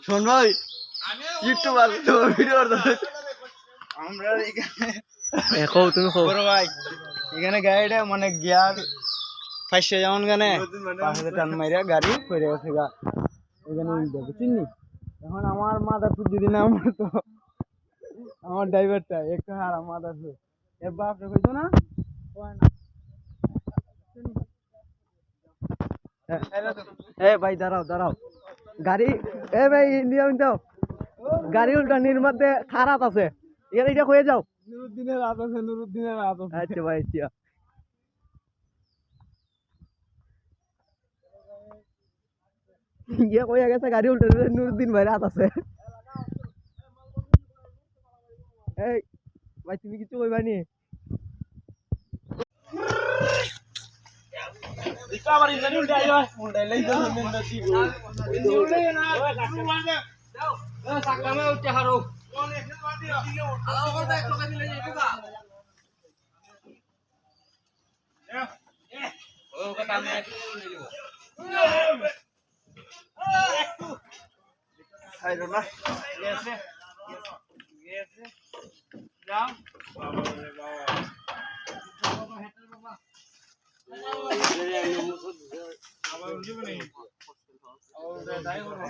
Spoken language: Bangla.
শোন ভাই ইউটিউবার তো ভিডিও আমরা এখানে দেখো তুমি কও বড় ভাই এখানে গাড়িটা মানে গিয়ার ফাইসে যেমন গানে 5,000 টান মাইরা গাড়ি পড়ে গেছে গা এখানে উল্টে বুঝছিনি এখন আমার মাথা ফুটি দিন আমার তো আমার ড্রাইভারটা একটা আর আমার মাথা ফুট এর বাপ রে কইতো না কয় না এ ভাই দাঁড়াও দাঁড়াও গাড়ি এ ভাই নিয়ম দাও গাড়ি উল্টানির মধ্যে খারাপ আছে এর এটা হয়ে যাও নুরুদ্দিনের রাত আছে নুরুদ্দিনের রাত আছে আচ্ছা ভাই আচ্ছা ইয়ে কইয়া গেছে গাড়ি উল্টে নুরুদ্দিন ভাই রাত আছে এই ভাই তুমি কিছু কইবা নি আবার ইঞ্জিন উল্টে আইলো উল্টাইলেই তো নিন্দা দিব উল্টে না মার দে দাও এ সাকামে উঠে হারো কোন এসে মার দিও আলাও করতে এক টাকা দিলে যাইবো ও কথা আমি নিয়ে নিব একটু খাইরো না গেছে গেছে যাও বাবা রে বাবা হেটার বাবা আবার উঠবে না ও দাই করো